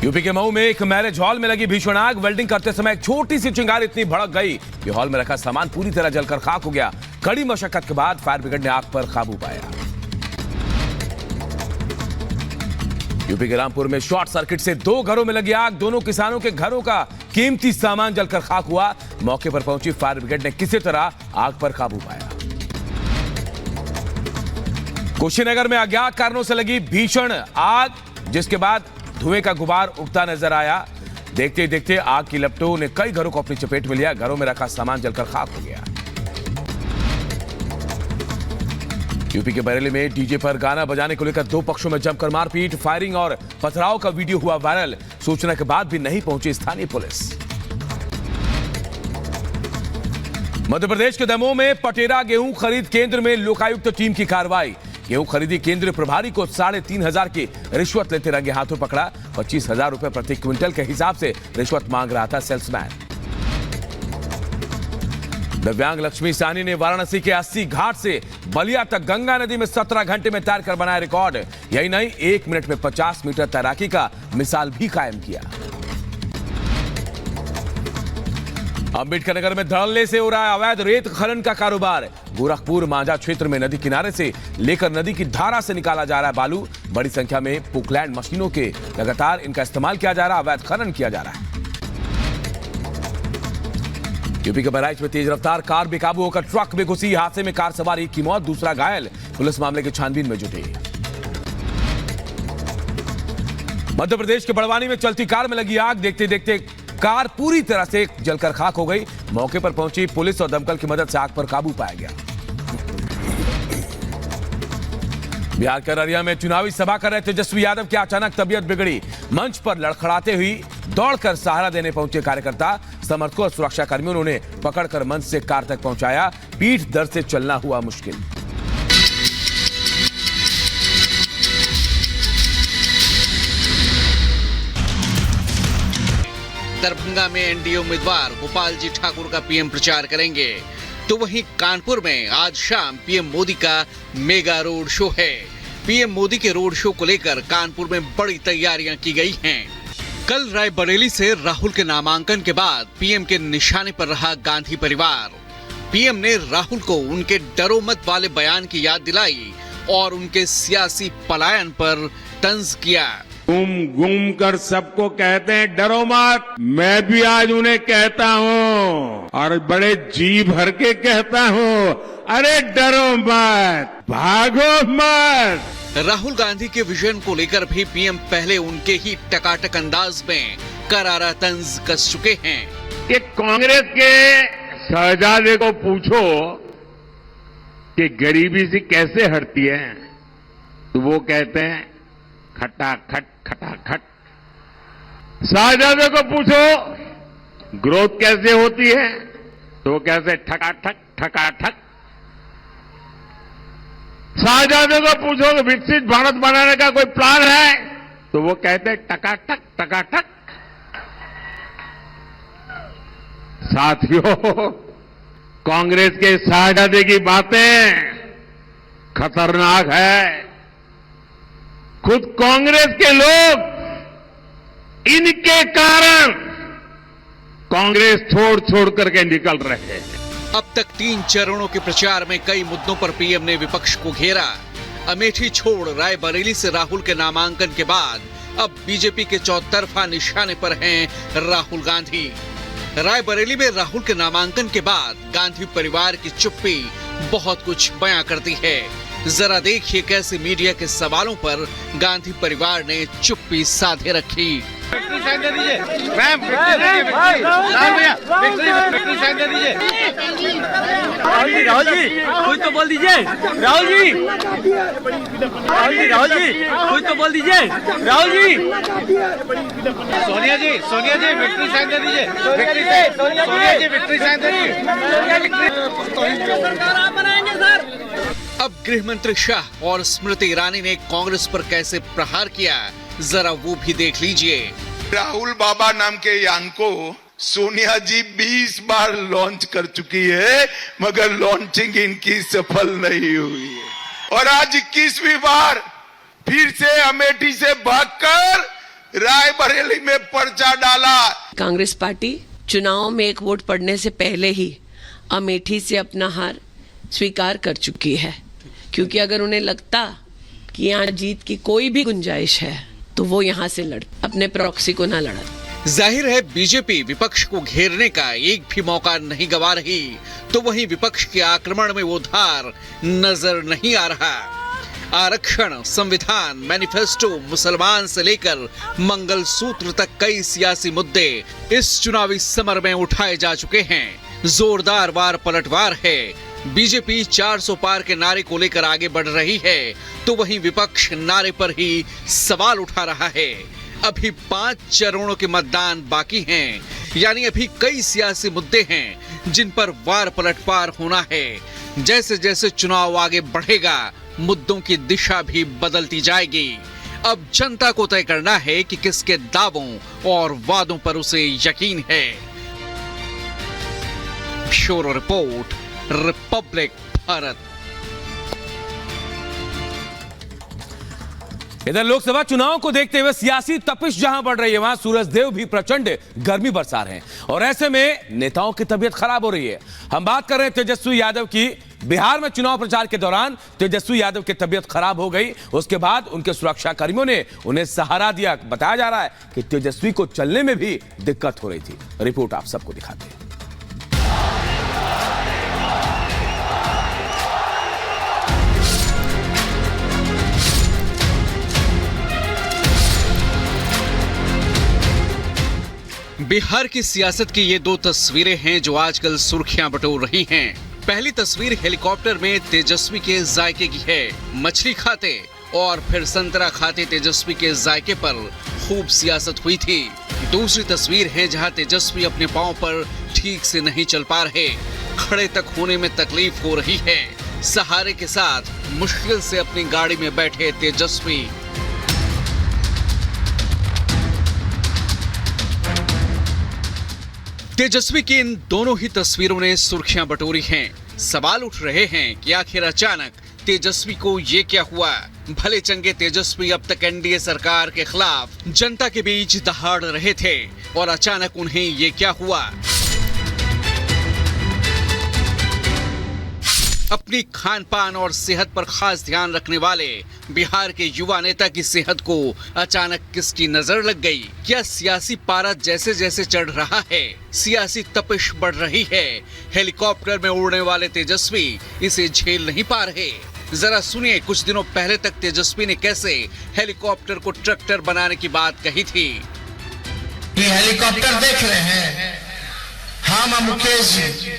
UP के मऊ में एक मैरिज हॉल में लगी भीषण आग। वेल्डिंग करते समय एक छोटी सी चिंगारी इतनी भड़क गई कि हॉल में रखा सामान पूरी तरह जलकर खाक हो गया। कड़ी मशक्कत के बाद फायर ब्रिगेड ने आग पर काबू पाया। यूपी के रामपुर में शॉर्ट सर्किट से 2 घरों में लगी आग। दोनों किसानों के घरों का कीमती सामान जलकर खाक हुआ। मौके पर पहुंची फायर ब्रिगेड ने किसी तरह आग पर काबू पाया। कुशीनगर में अज्ञात कारणों से लगी भीषण आग, जिसके बाद धुएं का गुबार उठता नजर आया। देखते ही देखते आग की लपटों ने कई घरों को अपनी चपेट में लिया। घरों में रखा सामान जलकर खाक हो गया। यूपी के बरेली में डीजे पर गाना बजाने को लेकर 2 पक्षों में जमकर मारपीट, फायरिंग और पथराव का वीडियो हुआ वायरल। सूचना के बाद भी नहीं पहुंची स्थानीय पुलिस। मध्य प्रदेश के दमोह में पटेरा गेहूं खरीद केंद्र में लोकायुक्त टीम की कार्रवाई। गेहूं खरीदी केंद्र प्रभारी को 3,500 की रिश्वत लेते रंगे हाथों पकड़ा। 25,000 रुपए प्रति क्विंटल के हिसाब से रिश्वत मांग रहा था सेल्समैन। दिव्यांग लक्ष्मी साहनी ने वाराणसी के 80 घाट से बलिया तक गंगा नदी में 17 घंटे में तैरकर बनाया रिकॉर्ड। यही नहीं, 1 मिनट में 50 मीटर तैराकी का मिसाल भी कायम किया। अंबेडकर नगर में धड़ल्ले से हो रहा है अवैध रेत खनन का कारोबार। गोरखपुर मांझा क्षेत्र में नदी किनारे से लेकर नदी की धारा से निकाला जा रहा है बालू। बड़ी संख्या में पुकलैंड मशीनों के लगातार इनका इस्तेमाल किया जा रहा है। अवैध खनन किया जा रहा है। यूपी के बहराइच में तेज रफ्तार कार बेकाबू होकर ट्रक में घुसी। हादसे में कार सवार एक की मौत, दूसरा घायल। पुलिस मामले की छानबीन में जुटी। मध्य प्रदेश के बड़वानी में चलती कार में लगी आग। देखते देखते कार पूरी तरह से जलकर खाक हो गई। मौके पर पहुंची पुलिस और दमकल की मदद से आग पर काबू पाया गया। बिहार के अररिया में चुनावी सभा कर रहे तेजस्वी यादव की अचानक तबीयत बिगड़ी। मंच पर लड़खड़ाते हुई दौड़कर सहारा देने पहुंचे कार्यकर्ता। समर्थकों और सुरक्षा कर्मियों ने उन्हें पकड़कर मंच से कार तक पहुंचाया। पीठ दर्द से चलना हुआ मुश्किल। दरभंगा में एनडीए उम्मीदवार गोपाल जी ठाकुर का पीएम प्रचार करेंगे, तो वहीं कानपुर में आज शाम पीएम मोदी का मेगा रोड शो है। पीएम मोदी के रोड शो को लेकर कानपुर में बड़ी तैयारियां की गई हैं। कल रायबरेली से राहुल के नामांकन के बाद पीएम के निशाने पर रहा गांधी परिवार। पीएम ने राहुल को उनके डरो मत वाले बयान की याद दिलाई और उनके सियासी पलायन पर तंज किया। घूम कर सबको कहते हैं डरो मत, मैं भी आज उन्हें कहता हूँ और बड़े जी भर के कहता हूँ, अरे डरो मत, भागो मत। राहुल गांधी के विजन को लेकर भी पीएम पहले उनके ही टकाटक अंदाज में करारा तंज कस चुके हैं। कि कांग्रेस के शहजादे को पूछो कि गरीबी से कैसे हटती है, तो वो कहते हैं खटाखट खटाखट। शहजादे को पूछो ग्रोथ कैसे होती है, तो वो कैसे ठकाठक ठकाठक। शहजादे को पूछो कि विकसित भारत बनाने का कोई प्लान है, तो वो कहते हैं टकाटक टकाटक। साथियों, कांग्रेस के शहजादे की बातें खतरनाक है। खुद कांग्रेस के लोग इनके कारण कांग्रेस छोड़ छोड़ करके निकल रहे हैं। अब तक 3 चरणों के प्रचार में कई मुद्दों पर पीएम ने विपक्ष को घेरा। अमेठी छोड़ रायबरेली से राहुल के नामांकन के बाद अब बीजेपी के चौतरफा निशाने पर हैं राहुल गांधी। रायबरेली में राहुल के नामांकन के बाद गांधी परिवार की चुप्पी बहुत कुछ बयां करती है। जरा देखिए कैसे मीडिया के सवालों पर गांधी परिवार ने चुप्पी साधे रखी। राहुल जी कुछ तो बोल दीजिए। राहुल जी कुछ तो बोल दीजिए। राहुल जी सोनिया जी विक्ट्री साइन दे दीजिए। सोनिया जी विक्ट्री साइन दे दीजिए। अब गृह मंत्री शाह और स्मृति ईरानी ने कांग्रेस पर कैसे प्रहार किया, जरा वो भी देख लीजिए। राहुल बाबा नाम के यान को सोनिया जी 20 बार लॉन्च कर चुकी है, मगर लॉन्चिंग इनकी सफल नहीं हुई है। और आज 21वीं बार फिर से अमेठी से भागकर रायबरेली में पर्चा डाला। कांग्रेस पार्टी चुनाव में एक वोट पड़ने से पहले ही अमेठी से अपना हार स्वीकार कर चुकी है, क्योंकि अगर उन्हें लगता कि यहाँ जीत की कोई भी गुंजाइश है तो वो यहाँ से अपने प्रॉक्सी को ना लड़ा। जाहिर है बीजेपी विपक्ष को घेरने का एक भी मौका नहीं गंवा रही, तो वहीं विपक्ष के आक्रमण में वो धार नजर नहीं आ रहा। आरक्षण, संविधान, मैनिफेस्टो, मुसलमान से लेकर मंगलसूत्र तक कई सियासी मुद्दे इस चुनावी समर में उठाए जा चुके हैं। जोरदार वार पलटवार है। बीजेपी 400 पार के नारे को लेकर आगे बढ़ रही है, तो वहीं विपक्ष नारे पर ही सवाल उठा रहा है। अभी 5 चरणों के मतदान बाकी हैं, यानी अभी कई सियासी मुद्दे हैं जिन पर वार पलटवार होना है। जैसे जैसे चुनाव आगे बढ़ेगा, मुद्दों की दिशा भी बदलती जाएगी। अब जनता को तय करना है कि किसके दावों और वादों पर उसे यकीन है। Bureau report, Republic Bharat. इधर लोकसभा चुनाव को देखते हुए सियासी तपिश जहां बढ़ रही है, वहां सूरजदेव भी प्रचंड गर्मी बरसा रहे हैं और ऐसे में नेताओं की तबीयत खराब हो रही है। हम बात कर रहे हैं तेजस्वी यादव की। बिहार में चुनाव प्रचार के दौरान तेजस्वी यादव की तबीयत खराब हो गई। उसके बाद उनके सुरक्षा कर्मियों ने उन्हें सहारा दिया। बताया जा रहा है कि तेजस्वी को चलने में भी दिक्कत हो रही थी। रिपोर्ट आप सबको दिखाते हैं। बिहार की सियासत की ये 2 तस्वीरें हैं जो आजकल सुर्खियां बटोर रही हैं। पहली तस्वीर हेलीकॉप्टर में तेजस्वी के जायके की है। मछली खाते और फिर संतरा खाते तेजस्वी के जायके पर खूब सियासत हुई थी। दूसरी तस्वीर है जहां तेजस्वी अपने पांव पर ठीक से नहीं चल पा रहे, खड़े तक होने में तकलीफ हो रही है। सहारे के साथ मुश्किल से अपनी गाड़ी में बैठे तेजस्वी। तेजस्वी की इन दोनों ही तस्वीरों ने सुर्खियां बटोरी हैं। सवाल उठ रहे हैं कि आखिर अचानक तेजस्वी को ये क्या हुआ। भले चंगे तेजस्वी अब तक एनडीए सरकार के खिलाफ जनता के बीच दहाड़ रहे थे और अचानक उन्हें ये क्या हुआ। अपनी खान पान और सेहत पर खास ध्यान रखने वाले बिहार के युवा नेता की सेहत को अचानक किसकी नजर लग गई। क्या सियासी पारा जैसे जैसे चढ़ रहा है, सियासी तपिश बढ़ रही है। हेलीकॉप्टर में उड़ने वाले तेजस्वी इसे झेल नहीं पा रहे। जरा सुनिए, कुछ दिनों पहले तक तेजस्वी ने कैसे हेलीकॉप्टर को ट्रैक्टर बनाने की बात कही थी। ये हेलीकॉप्टर देख रहे हैं, हम मुकेश जी,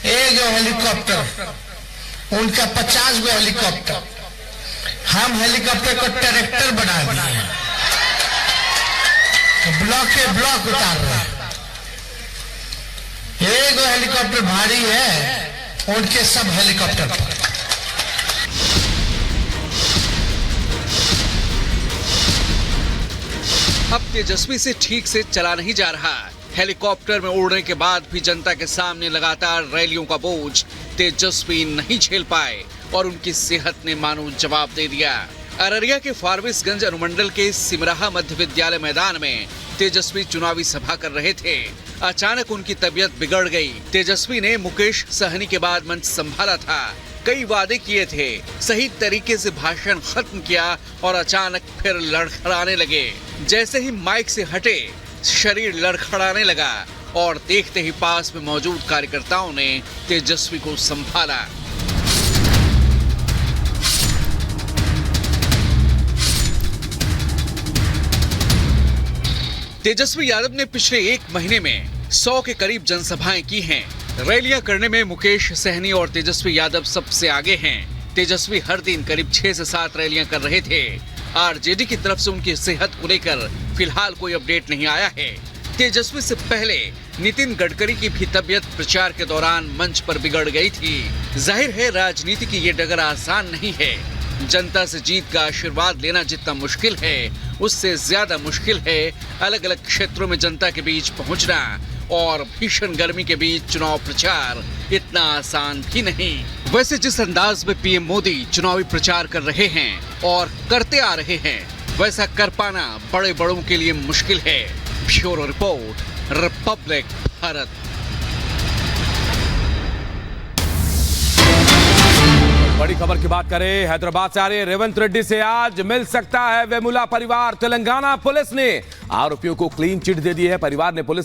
ये जो हेलीकॉप्टर उनका 50 गो हेलीकॉप्टर, हम हेलीकॉप्टर को ट्रैक्टर बना दिए, ब्लॉक के ब्लॉक उतार रहे हैं। एक हेलीकॉप्टर भारी है, उनके सब हेलीकॉप्टर पर। अब तेजस्वी से ठीक से चला नहीं जा रहा। हेलीकॉप्टर में उड़ने के बाद भी जनता के सामने लगातार रैलियों का बोझ तेजस्वी नहीं झेल पाए और उनकी सेहत ने मानो जवाब दे दिया। अररिया के फारबिसगंज अनुमंडल के सिमराहा मध्य विद्यालय मैदान में तेजस्वी चुनावी सभा कर रहे थे। अचानक उनकी तबीयत बिगड़ गई। तेजस्वी ने मुकेश सहनी के बाद मंच संभाला था, कई वादे किए थे, सही तरीके से भाषण खत्म किया और अचानक फिर लड़खड़ाने लगे। जैसे ही माइक से हटे, शरीर लड़खड़ाने लगा और देखते ही पास में मौजूद कार्यकर्ताओं ने तेजस्वी को संभाला। तेजस्वी यादव ने पिछले 1 महीने में 100 के करीब जनसभाएं की हैं। रैलियां करने में मुकेश सहनी और तेजस्वी यादव सबसे आगे हैं। तेजस्वी हर दिन करीब 6 से 7 रैलियां कर रहे थे। आरजेडी की तरफ से उनकी सेहत को लेकर फिलहाल कोई अपडेट नहीं आया है। तेजस्वी से पहले नितिन गडकरी की भी तबीयत प्रचार के दौरान मंच पर बिगड़ गई थी। जाहिर है राजनीति की ये डगर आसान नहीं है। जनता से जीत का आशीर्वाद लेना जितना मुश्किल है, उससे ज्यादा मुश्किल है अलग अलग क्षेत्रों में जनता के बीच पहुंचना। और भीषण गर्मी के बीच चुनाव प्रचार इतना आसान भी नहीं। वैसे जिस अंदाज में पीएम मोदी चुनावी प्रचार कर रहे हैं और करते आ रहे हैं, वैसा कर पाना बड़े बड़ों के लिए मुश्किल है। Bureau report, Republic Bharat. बड़ी खबर की बात करें, हैदराबाद से आ रहे रेवंत रेड्डी से आज मिल सकता है वेमुला परिवार। तेलंगाना पुलिस ने आरोपियों को क्लीन चिट दे दी है। परिवार ने पुलिस